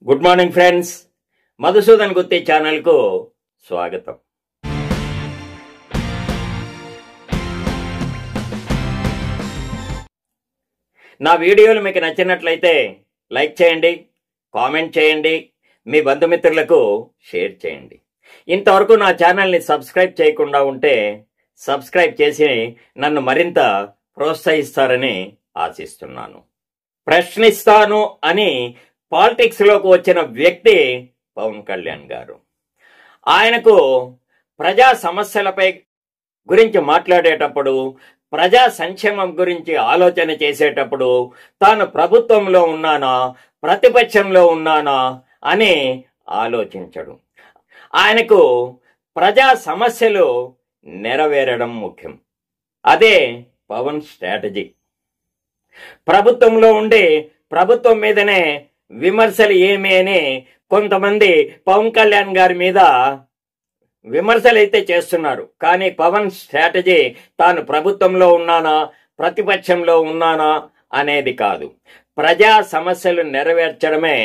Good morning friends, Madhusudan గుత్తి ఛానల్కు స్వాగతం. నా వీడియోలు మీకు నచ్చినట్లయితే లైక్ చేయండి, కామెంట్ చేయండి, మీ బంధుమిత్రులకు షేర్ చేయండి. ఇంతవరకు నా ఛానల్ని సబ్స్క్రైబ్ చేయకుండా ఉంటే సబ్స్క్రైబ్ చేసి నన్ను మరింత ప్రోత్సహిస్తారని ఆశిస్తున్నాను. ప్రశ్నిస్తాను అని పాలిటిక్స్లోకి వచ్చిన వ్యక్తి పవన్ కళ్యాణ్ గారు. ఆయనకు ప్రజా సమస్యలపై గురించి మాట్లాడేటప్పుడు, ప్రజా సంక్షేమం గురించి ఆలోచన చేసేటప్పుడు తాను ప్రభుత్వంలో ఉన్నానా ప్రతిపక్షంలో ఉన్నానా అని ఆలోచించడు. ఆయనకు ప్రజా సమస్యలు నెరవేరడం ముఖ్యం. అదే పవన్ స్ట్రాటజీ. ప్రభుత్వంలో ఉండి ప్రభుత్వం మీదనే విమర్శలు ఏమి అని కొంతమంది పవన్ కళ్యాణ్ గారి మీద విమర్శలు అయితే చేస్తున్నారు. కానీ పవన్ స్ట్రాటజీ తాను ప్రభుత్వంలో ఉన్నానా ప్రతిపక్షంలో ఉన్నానా అనేది కాదు. ప్రజా సమస్యలు నెరవేర్చడమే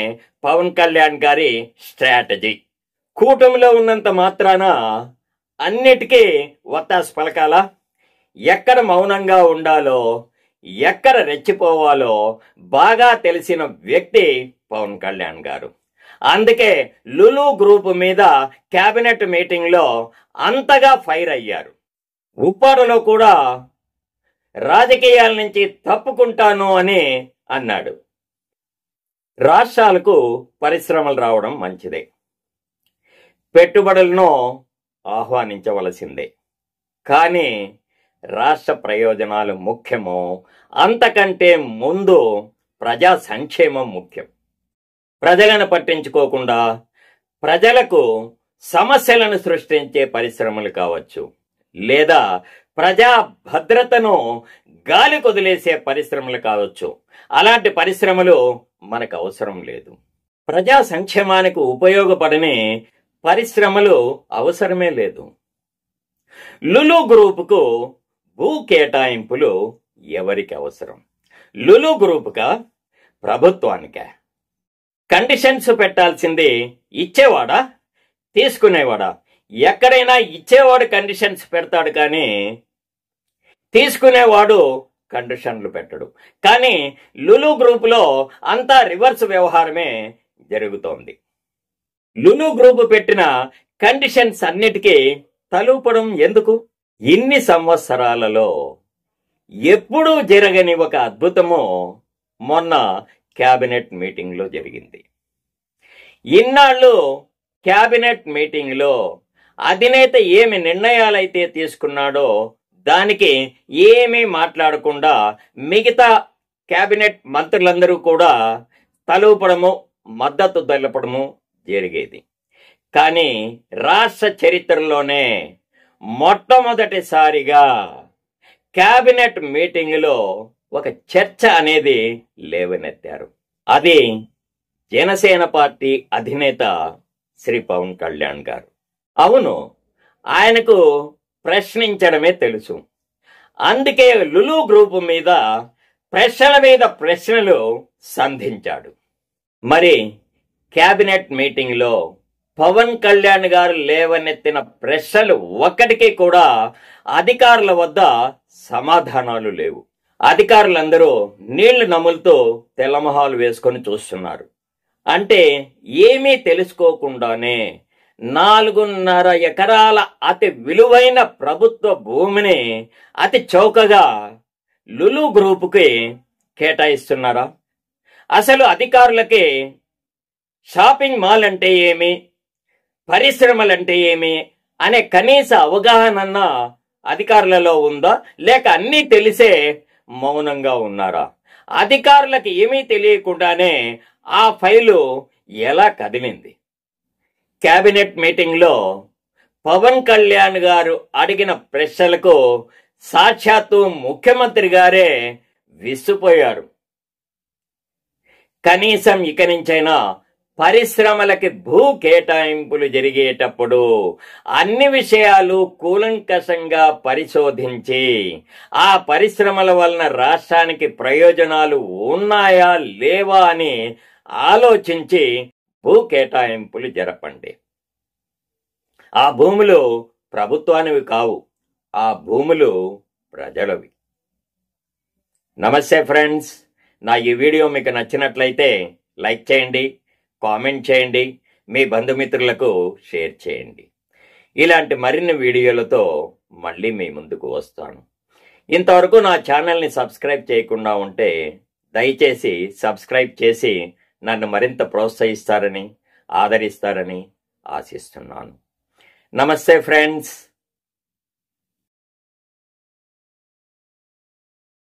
పవన్ కళ్యాణ్ గారి స్ట్రాటజీ. కూటమిలో ఉన్నంత మాత్రాన అన్నిటికీ వత్తాసు పలకాలా? ఎక్కడ మౌనంగా ఉండాలో, ఎక్కడ రెచ్చిపోవాలో బాగా తెలిసిన వ్యక్తి పవన్ కళ్యాణ్ గారు. అందుకే లులు గ్రూప్ మీద కేబినెట్ మీటింగ్లో అంతగా ఫైర్ అయ్యారు. ఉప్పాడలో కూడా రాజకీయాల నుంచి తప్పుకుంటాను అని అన్నాడు. రాష్ట్రాలకు పరిశ్రమలు రావడం మంచిదే, పెట్టుబడులను ఆహ్వానించవలసిందే. కానీ రాష్ట్ర ప్రయోజనాలు ముఖ్యమో, అంతకంటే ముందు ప్రజా సంక్షేమం ముఖ్యం. ప్రజలను పట్టించుకోకుండా ప్రజలకు సమస్యలను సృష్టించే పరిశ్రమలు కావచ్చు, లేదా ప్రజా భద్రతను గాలి కొదిలేసే పరిశ్రమలు కావచ్చు. అలాంటి పరిశ్రమలు మనకు అవసరం లేదు. ప్రజా సంక్షేమానికి ఉపయోగపడని పరిశ్రమలు అవసరమే లేదు. లులు గ్రూపుకు భూ కేటాయింపులు ఎవరికి అవసరం? లులు గ్రూపుగా, ప్రభుత్వానికా? కండిషన్స్ పెట్టాల్సింది ఇచ్చేవాడా తీసుకునేవాడా? ఎక్కడైనా ఇచ్చేవాడు కండిషన్స్ పెడతాడు, కానీ తీసుకునేవాడు కండిషన్లు పెట్టడు. కానీ లులు గ్రూపులో అంతా రివర్స్ వ్యవహారమే జరుగుతోంది. లులు గ్రూపు పెట్టిన కండిషన్స్ అన్నిటికీ తలూపడం ఎందుకు? ఇన్ని సంవత్సరాలలో ఎప్పుడూ జరగని ఒక అద్భుతము మొన్న క్యాబినెట్ మీటింగ్లో జరిగింది. ఇన్నాళ్ళు క్యాబినెట్ మీటింగ్లో అధినేత ఏమి నిర్ణయాలైతే తీసుకున్నాడో దానికి ఏమీ మాట్లాడకుండా మిగతా క్యాబినెట్ మంత్రులందరూ కూడా తలూపడము, మద్దతు తెలపడము జరిగేది. కానీ రాష్ట్ర చరిత్రలోనే మొట్టమొదటిసారిగా క్యాబినెట్ మీటింగ్లో ఒక చర్చ అనేది లేవనెత్తారు. అది జనసేన పార్టీ అధినేత శ్రీ పవన్ కళ్యాణ్ గారు. అవును, ఆయనకు ప్రశ్నించడమే తెలుసు. అందుకే లులు గ్రూపు మీద ప్రశ్నలు సంధించాడు. మరి క్యాబినెట్ మీటింగ్లో పవన్ కళ్యాణ్ గారు లేవనెత్తిన ప్రశ్నలు ఒక్కటికి కూడా అధికారుల వద్ద సమాధానాలు లేవు. అధికారులందరూ నీళ్లు నములుతూ తెల్లమొహాలు వేసుకొని చూస్తున్నారు. అంటే ఏమీ తెలుసుకోకుండానే 4.5 ఎకరాల అతి విలువైన ప్రభుత్వ భూమిని అతి చౌకగా లులు గ్రూపుకి కేటాయిస్తున్నారా? అసలు అధికారులకి షాపింగ్ మాల్ అంటే ఏమి, పరిశ్రమలంటే ఏమి అనే కనీస అవగాహన అధికారులలో ఉందా? లేక అన్నీ తెలిసే మౌనంగా ఉన్నారా? అధికారులకు ఏమీ తెలియకుండానే ఆ ఫైలు ఎలా కదిలింది? కేబినెట్ మీటింగ్లో పవన్ కళ్యాణ్ గారు అడిగిన ప్రశ్నలకు సాక్షాత్తు ముఖ్యమంత్రి గారే విసిపోయారు. కనీసం ఇక నుంచైనా పరిశ్రమలకి భూ కేటాయింపులు జరిగేటప్పుడు అన్ని విషయాలు కూలంకషంగా పరిశోధించి ఆ పరిశ్రమల వలన రాష్ట్రానికి ప్రయోజనాలు ఉన్నాయా లేవా అని ఆలోచించి భూ కేటాయింపులు జరపండి. ఆ భూములు ప్రభుత్వానివి కావు, ఆ భూములు ప్రజలవి. నమస్తే ఫ్రెండ్స్, నా ఈ వీడియో మీకు నచ్చినట్లయితే లైక్ చేయండి, కామెంట్ చేయండి, మీ బంధుమిత్రులకు షేర్ చేయండి. ఇలాంటి మరిన్ని వీడియోలతో మళ్ళీ మీ ముందుకు వస్తాను. ఇంతవరకు నా ఛానల్ని సబ్స్క్రైబ్ చేయకుండా ఉంటే దయచేసి సబ్స్క్రైబ్ చేసి నన్ను మరింత ప్రోత్సహిస్తారని, ఆదరిస్తారని ఆశిస్తున్నాను. నమస్తే ఫ్రెండ్స్.